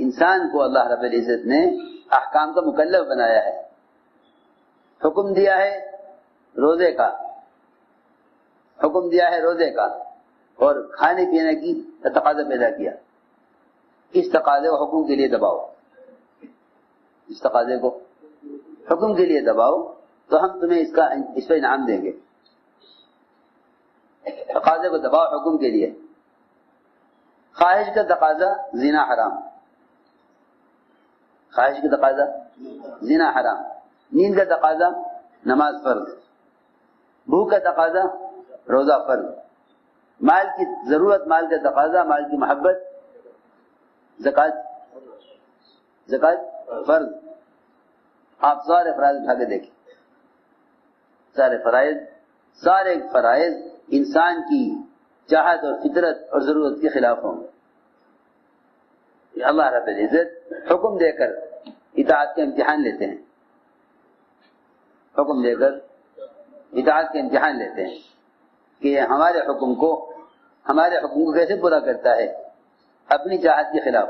انسان کو اللہ رب العزت نے احکام کا مکلف بنایا ہے، حکم دیا ہے روزے کا، حکم دیا ہے روزے کا، اور کھانے پینے کی تقاضا پیدا کیا۔ اس تقاضے کو حکم کے لیے دباؤ، اس تقاضے کو حکم کے لیے دباؤ تو ہم تمہیں اس پہ انعام دیں گے۔ تقاضے کو دباؤ حکم کے لیے۔ خواہش کا تقاضا زنا حرام، خواہش کا تقاضا زنا حرام، نیند کا تقاضا نماز فرض، بھوک کا تقاضا روزہ فرض، مال کی ضرورت، مال کا تقاضا، مال کی محبت زکات فرض۔ آپ سارے فرائض اٹھا کے دیکھیں، سارے فرائض انسان کی چاہت اور فطرت اور ضرورت کے خلاف ہوں گے۔ اللہ رب العزت حکم دے کر اطاعت کا امتحان لیتے ہیں، حکم دے کر اطاعت کا امتحان لیتے ہیں کہ ہمارے حکم کو کیسے پورا کرتا ہے اپنی چاہت کے خلاف۔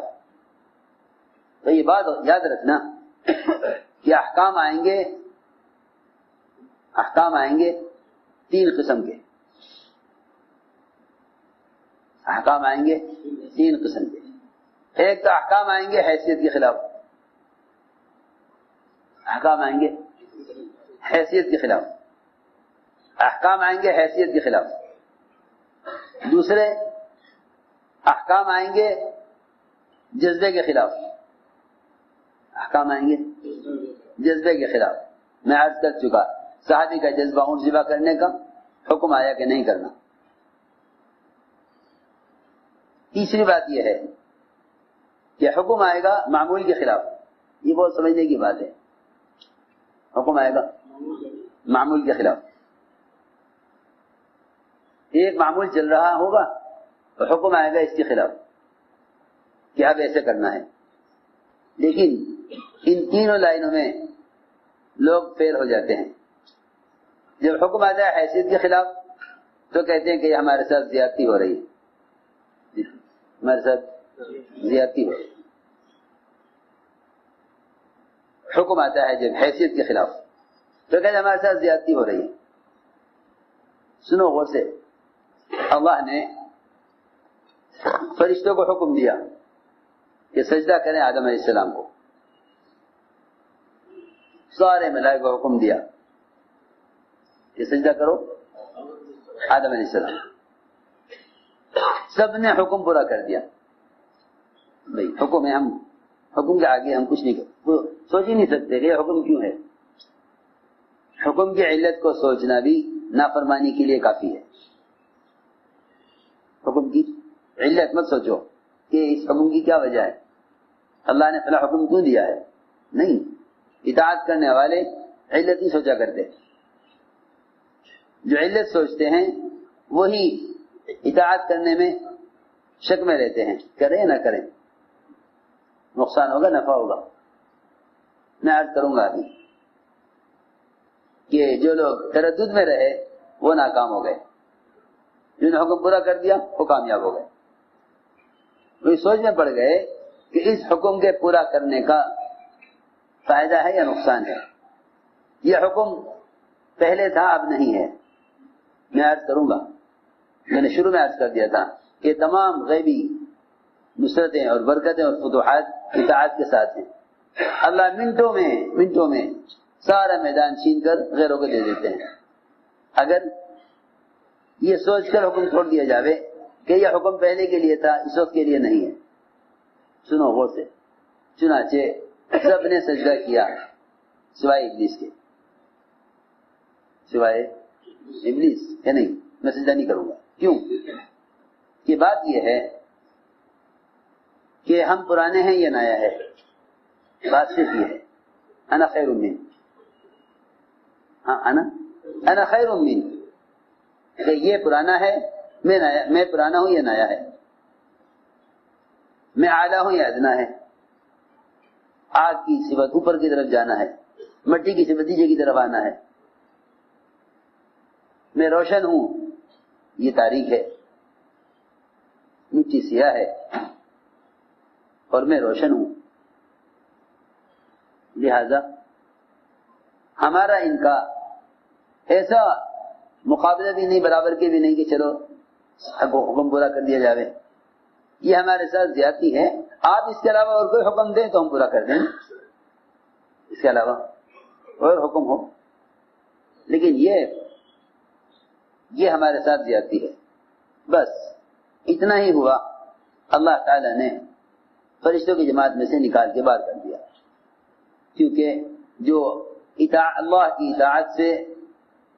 تو یہ بات یاد رکھنا کہ احکام آئیں گے تین قسم کے، احکام آئیں گے تین قسم کے۔ ایک تو احکام آئیں گے حیثیت کے خلاف، احکام آئیں گے حیثیت کے خلاف، احکام آئیں گے حیثیت کے خلاف۔ دوسرے احکام آئیں گے جذبے کے خلاف، احکام آئیں گے جذبے کے خلاف۔ میں عرض کر چکا صحابی کا جذبہ اونٹ ذبح کرنے کا، حکم آیا کہ نہیں کرنا۔ تیسری بات یہ ہے کہ حکم آئے گا معمول کے خلاف، یہ بہت سمجھنے کی بات ہے، حکم آئے گا معمول کے خلاف۔ ایک معمول چل رہا ہوگا تو حکم آئے گا اس کے خلاف کہ اب ایسے کرنا ہے۔ لیکن ان تینوں لائنوں میں لوگ فیل ہو جاتے ہیں۔ جب حکم آتا ہے حیثیت کے خلاف تو کہتے ہیں کہ یہ ہمارے ساتھ زیادتی ہو رہی ہے، ہمارے ساتھ زیادتی ہو رہی ہے۔ حکم آتا ہے جب حیثیت کے خلاف تو کہتے ہیں ہمارے ساتھ زیادتی ہو رہی ہے۔ سنو غور سے، اللہ نے فرشتوں کو حکم دیا کہ سجدہ کریں آدم علیہ السلام کو، سارے ملائکہ کو حکم دیا کہ سجدہ کرو آدم علیہ السلام، سب نے حکم پورا کر دیا۔ بھائی حکم ہے، ہم حکم کے آگے ہم کچھ نہیں سوچ ہی نہیں سکتے کہ یہ حکم کیوں ہے۔ حکم کی علت کو سوچنا بھی نافرمانی کے لیے کافی ہے۔ حکم کی علت مت سوچو کہ اس حکم کی کیا وجہ ہے، اللہ نے فلاں حکم کیوں دیا ہے، نہیں۔ اطاعت کرنے والے علت نہیں سوچا کرتے، جو علت سوچتے ہیں وہی اطاعت کرنے میں شک میں رہتے ہیں، کریں نہ کریں، نقصان ہوگا نفع ہوگا۔ میں عرض کروں گا ابھی کہ جو لوگ تردد میں رہے وہ ناکام ہو گئے، جنہوں نے حکم پورا کر دیا وہ کامیاب ہو گئے۔ وہ اس سوچ میں پڑ گئے کہ اس حکم کے پورا کرنے کا فائدہ ہے یا نقصان ہے، یہ حکم پہلے تھا اب نہیں ہے۔ میں عرض کروں گا، میں نے شروع میں عرض کر دیا تھا کہ تمام غیبی نصرتیں اور برکتیں اور فتوحات اطاعت کے ساتھ ہیں۔ اللہ منٹوں میں سارا میدان چھین کر غیروں کو دے دیتے ہیں۔ اگر یہ سوچ کر حکم چھوڑ دیا جاوے کہ یہ حکم پہلے کے لیے تھا اس وقت کے لیے نہیں ہے، سنو غور سے، چنانچہ سب نے سجدہ کیا سوائے ابلیس کے، سوائے ابلیس کہ نہیں، میں سجدہ نہیں کروں گا۔ کیوں؟ کہ بات یہ ہے کہ ہم پرانے ہیں یہ نیا ہے، بات صرف یہ ہے، انا خیر من، انا خیر من، کہ یہ پرانا ہے، میں پرانا ہوں یہ نیا ہے، میں اعلیٰ ہوں یہ ادنا ہے۔ آگ کی صفت اوپر کی طرف جانا ہے، مٹی کی صفت نیچے کی طرف آنا ہے۔ میں روشن ہوں یہ تاریک ہے، مٹی سیاہ ہے، اور میں روشن ہوں، لہذا ہمارا ان کا ایسا مقابلہ بھی نہیں، برابر کے بھی نہیں کہ چلو حکم پورا کر دیا جاوے، یہ ہمارے ساتھ زیادتی ہے۔ آپ اس کے علاوہ اور کوئی حکم دیں تو ہم پورا کر دیں، اس کے علاوہ اور حکم ہو، لیکن یہ ہمارے ساتھ زیادتی ہے۔ بس اتنا ہی ہوا، اللہ تعالیٰ نے فرشتوں کی جماعت میں سے نکال کے باہر کر دیا، کیونکہ جو اللہ کی اطاعت سے،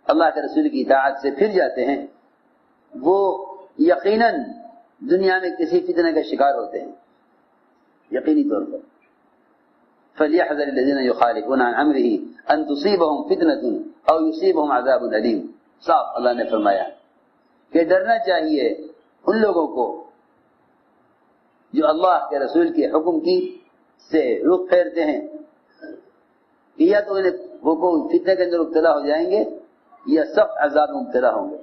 اللہ کے رسول کی اطاعت سے پھر جاتے ہیں وہ یقیناً دنیا میں کسی فتنہ کا شکار ہوتے ہیں، یقینی طور پر۔ فَلْيَحْذَرِ الَّذِينَ يُخَالِفُونَ عَنْ أَمْرِهِ أَن تُصِيبَهُمْ فِتْنَةٌ أَوْ يُصِيبَهُمْ عَذَابٌ أَلِيمٌ۔ صاف اللہ نے فرمایا کہ ڈرنا چاہیے ان لوگوں کو جو اللہ کے رسول کے حکم کی سے رخ پھیرتے ہیں، کہ یا تو انہیں وہ فتنے کے اندر مبتلا ہو جائیں گے یا سخت عذاب میں مبتلا ہوں گے۔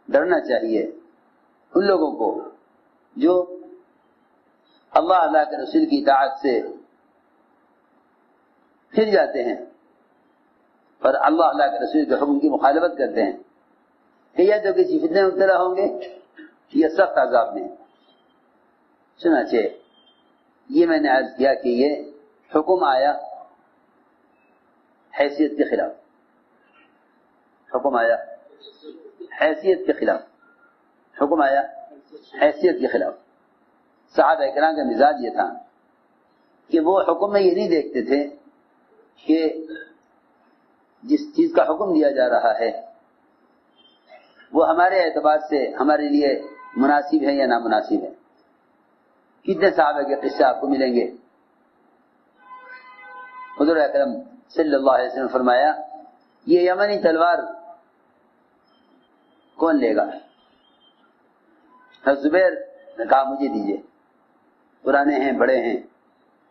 ڈرنا چاہیے ان لوگوں کو جو اللہ کے رسول کی اطاعت سے پھر جاتے ہیں اور اللہ کے رسول کے حکم کی مخالفت کرتے ہیں، کہ یا تو کسی فتنے میں مبتلا ہوں گے یا سخت عذاب میں۔ چنانچہ یہ میں نے عرض کیا کہ یہ حکم آیا حیثیت کے خلاف، حکم آیا حیثیت کے خلاف، حکم آیا حیثیت کے خلاف۔ صحابہ کرام کا مزاج یہ تھا کہ وہ حکم میں یہ نہیں دیکھتے تھے کہ جس چیز کا حکم دیا جا رہا ہے وہ ہمارے اعتبار سے ہمارے لیے مناسب ہے یا نامناسب ہے۔ کتنے صحابہ کے قصے آپ کو ملیں گے۔ حضور اکرم صلی اللہ علیہ وسلم نے فرمایا یہ یمنی تلوار کون لے گا؟ زبیر نے کہا مجھے دیجئے، پرانے ہیں، بڑے ہیں،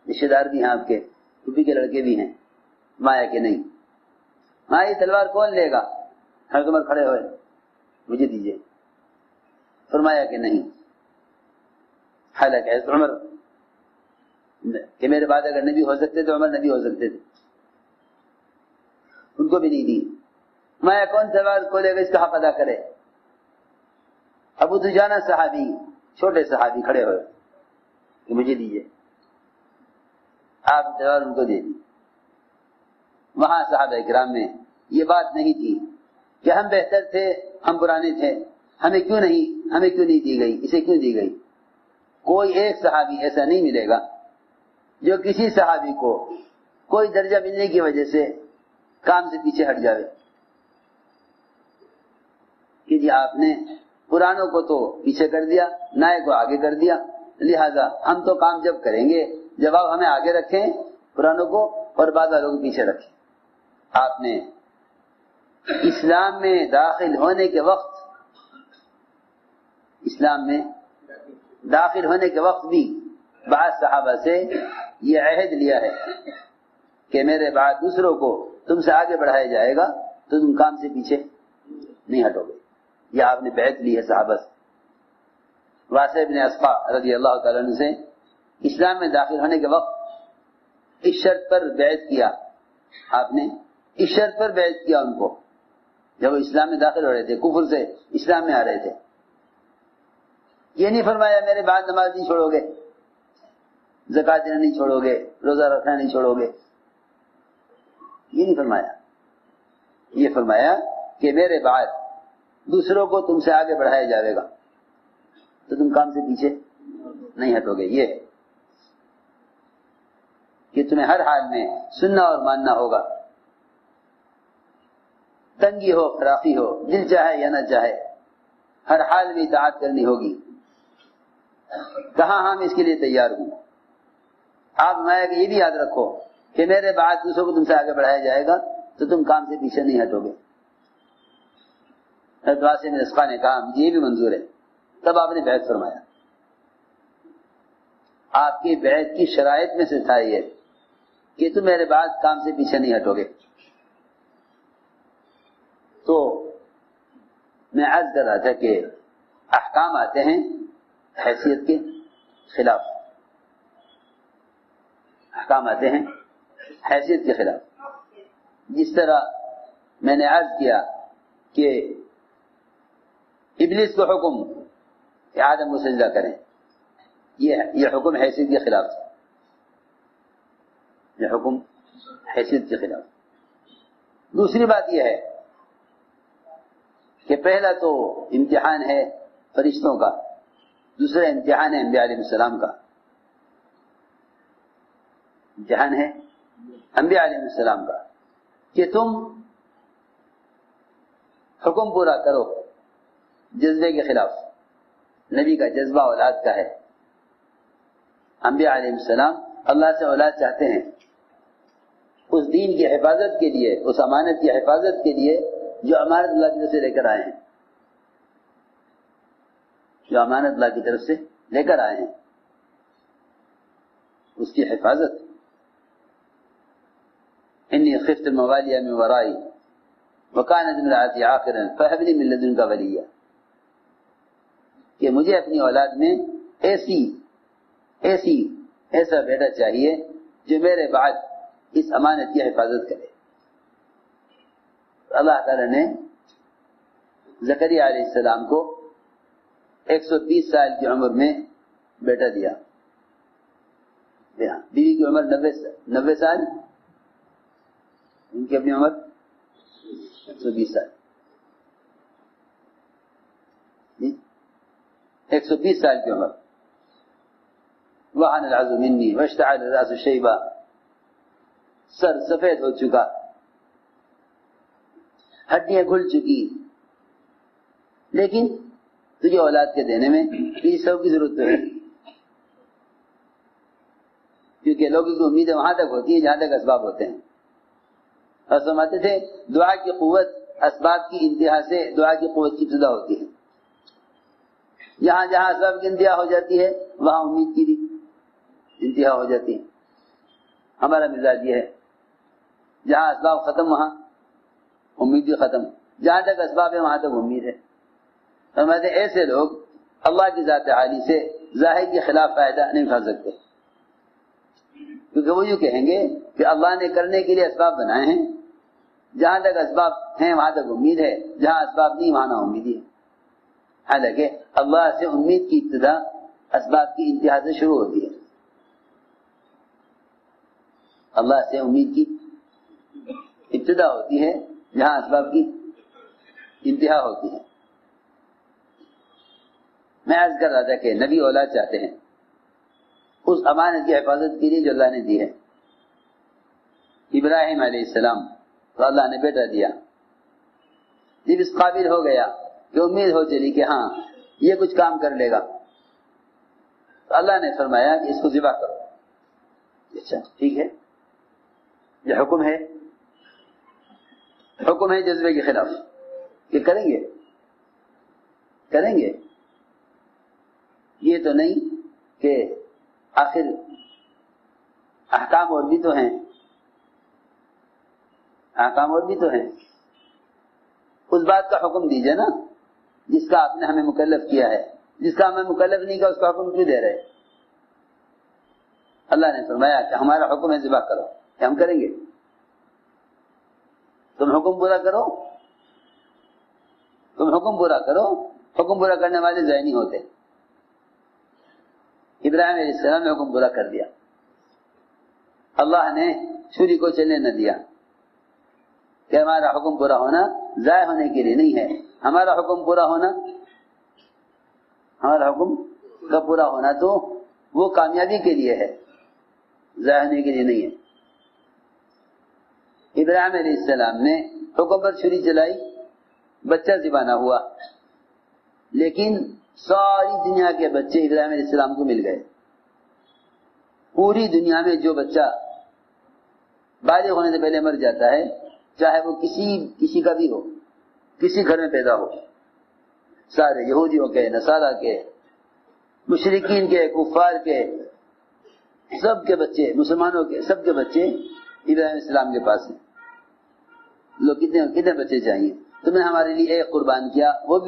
رشتے دار بھی ہیں، آپ کے پھوپھی کے لڑکے بھی ہیں۔ مایا کہ نہیں، ماں یہ تلوار کون لے گا؟ حضرت عمر کھڑے ہوئے، مجھے دیجئے۔ فرمایا کہ نہیں، حالانکہ حضرت عمر کہ میرے بعد اگر نبی ہو سکتے تو عمر نبی ہو سکتے تھے، ان کو بھی نہیں دی۔ مایا کون تلوار کو لے گا، اس کا حق ادا کرے۔ ابو دجانہ صحابی، چھوٹے صحابی کھڑے ہوئے کہ مجھے دیجئے، آپ تلوار ان کو دے دی۔ وہاں صحابہ کرام میں یہ بات نہیں تھی کہ ہم بہتر تھے، ہم پرانے تھے، ہمیں کیوں نہیں دی گئی، اسے کیوں دی گئی۔ کوئی ایک صحابی ایسا نہیں ملے گا جو کسی صحابی کو کوئی درجہ ملنے کی وجہ سے کام سے پیچھے ہٹ جاوے کہ جی آپ نے پرانوں کو تو پیچھے کر دیا، نئے کو آگے کر دیا، لہذا ہم تو کام جب کریں گے جب آپ ہمیں آگے رکھیں پرانوں کو اور بعد والوں کو پیچھے رکھیں۔ آپ نے اسلام میں داخل ہونے کے وقت، اسلام میں داخل ہونے کے وقت بھی بعض صحابہ سے یہ عہد لیا ہے کہ میرے بعد دوسروں کو تم سے آگے بڑھایا جائے گا تو تم کام سے پیچھے نہیں ہٹو گے۔ یہ آپ نے بیعت لی ہے صحابہ سے۔ واسع بن اسقا رضی اللہ تعالیٰ عنہ سے اسلام میں داخل ہونے کے وقت اس شرط پر بیعت کیا، آپ نے اس شرط پر بیعت کیا ان کو جب وہ اسلام میں داخل ہو رہے تھے، کفر سے اسلام میں آ رہے تھے۔ یہ نہیں فرمایا میرے بعد نماز نہیں چھوڑو گے، زکوٰۃ دینا نہیں چھوڑو گے، روزہ رکھنا نہیں چھوڑو گے، یہ نہیں فرمایا۔ یہ فرمایا کہ میرے بعد دوسروں کو تم سے آگے بڑھایا جائے گا تو تم کام سے پیچھے نہیں ہٹو گے۔ یہ کہ تمہیں ہر حال میں سننا اور ماننا ہوگا، تنگی ہو فراخی ہو، دل چاہے یا نہ چاہے، ہر حال میں اطاعت کرنی ہوگی۔ کہاں ہم اس کے لیے تیار ہوں۔ آپ فرمایا کہ یہ بھی یاد رکھو کہ میرے بعد دوسروں کو تم سے آگے بڑھایا جائے گا تو تم کام سے پیچھے نہیں ہٹو گے۔ حضرت واسع بن اسقا نے کہا مجھے یہ بھی منظور ہے، تب آپ نے بیعت فرمایا۔ آپ کی بیعت کی شرائط میں سے تھا یہ کہ تم میرے بعد کام سے پیچھے نہیں ہٹو گے۔ تو میں عرض کر رہا تھا کہ احکام آتے ہیں حیثیت کے خلاف، احکام آتے ہیں حیثیت کے خلاف. جس طرح میں نے عرض کیا کہ ابلیس کو حکم کہ آدم کو سجدہ کریں، یہ حکم حیثیت کے خلاف تھا، یہ حکم حیثیت کے خلاف. دوسری بات یہ ہے کہ پہلا تو امتحان ہے فرشتوں کا، دوسرا امتحان ہے انبیاء علیہ السلام کا. امتحان ہے انبیاء علیہ السلام کا کہ تم حکم پورا کرو جذبے کے خلاف. نبی کا جذبہ اولاد کا ہے. انبیاء علیہ السلام اللہ سے اولاد چاہتے ہیں اس دین کی حفاظت کے لیے، اس امانت کی حفاظت کے لیے جو امانت اللہ کی طرف سے لے کر آئے ہیں، جو امانت اللہ کی طرف سے لے کر آئے ہیں اس کی حفاظت. انی خفت الموالی من ورائی وکانت امرأتی عاقرا فہب لی من لدنک ولیا، کہ مجھے اپنی اولاد میں ایسا بیٹا چاہیے جو میرے بعد اس امانت کی حفاظت کرے. اللہ تعالی نے زکریا علیہ السلام کو 120 سال کی عمر میں بیٹا دیا. بیوی کی عمر 90 سال، ان کی اپنی عمر 120 سال. 120 سال کی عمر. وَحَنَ الْعَظْمُ مِنِّي وَاشْتَعَلَ الرَّأْسُ شَيْبًا، سر سفید ہو چکا، ہڈیاں کھل چکی، لیکن تجھے اولاد کے دینے میں کسی سبب کی ضرورت تو ہے، کیونکہ لوگوں کی امیدیں وہاں تک ہوتی ہیں جہاں تک اسباب ہوتے ہیں. اور سمجھتے تھے دعا کی قوت اسباب کی انتہا سے دعا کی قوت کی ابتدا ہوتی ہے. جہاں جہاں اسباب کی انتہا ہو جاتی ہے وہاں امید کی بھی انتہا ہو جاتی ہے. ہمارا مزاج یہ ہے جہاں اسباب ختم وہاں امید بھی ختم، جہاں تک اسباب ہے وہاں تک امید ہے. فرماتے ہیں ایسے لوگ اللہ کی ذات عالی سے ظاہر کے خلاف فائدہ نہیں اٹھا سکتے، کیونکہ وہ یوں کہیں گے کہ اللہ نے کرنے کے لیے اسباب بنائے ہیں، جہاں تک اسباب ہیں وہاں تک امید ہے، جہاں اسباب نہیں وہاں نہ امیدی ہے. حالانکہ اللہ سے امید کی ابتدا اسباب کی انتہا سے شروع ہوتی ہے. اللہ سے امید کی ابتدا ہوتی ہے جہاں اسباب کی انتہا ہوتی ہے. میں عرض کر رہا تھا کہ نبی اولاد چاہتے ہیں اس امانت کی حفاظت کے لیے جو اللہ نے دی ہے. ابراہیم علیہ السلام تو اللہ نے بیٹا دیا. جب اس قابل ہو گیا کہ امید ہو چلی کہ ہاں یہ کچھ کام کر لے گا، تو اللہ نے فرمایا کہ اس کو ذبح کرو. اچھا ٹھیک ہے، یہ حکم ہے، حکم ہے جذبے کے خلاف کہ کریں گے. یہ تو نہیں کہ آخر احکام اور بھی تو ہیں، اس بات کا حکم دیجئے نا جس کا آپ نے ہمیں مکلف کیا ہے. جس کا ہمیں مکلف نہیں کیا اس کا حکم کیوں دے رہے؟ اللہ نے فرمایا کہ ہمارا حکم ہے ذبح کرو، کہ ہم کریں گے. تم حکم پورا کرو، حکم پورا کرنے والے ضائع نہیں ہوتے. ابراہیم علیہ السلام نے حکم پورا کر دیا. اللہ نے چھری کو چلنے نہ دیا کہ ہمارا حکم پورا ہونا ضائع ہونے کے لیے نہیں ہے. ہمارا حکم کا پورا ہونا تو وہ کامیابی کے لیے ہے، ضائع ہونے کے لیے نہیں ہے. ابراہیم علیہ السلام نے حکم پر چھری چلائی، بچہ ذبح نہ ہوا، لیکن ساری دنیا کے بچے ابراہیم علیہ السلام کو مل گئے. پوری دنیا میں جو بچہ بالغ ہونے سے پہلے مر جاتا ہے، چاہے وہ کسی کا بھی ہو، کسی گھر میں پیدا ہو، سارے یہودیوں کے، نصارہ کے، مشرکین کے، کفار کے، سب کے بچے، مسلمانوں کے سب کے بچے ابراہیم علیہ السلام کے پاس ہیں. لوگ کتنے بچے چاہیے؟ تم نے ہمارے لیے ایک قربان کیا، وہ بھی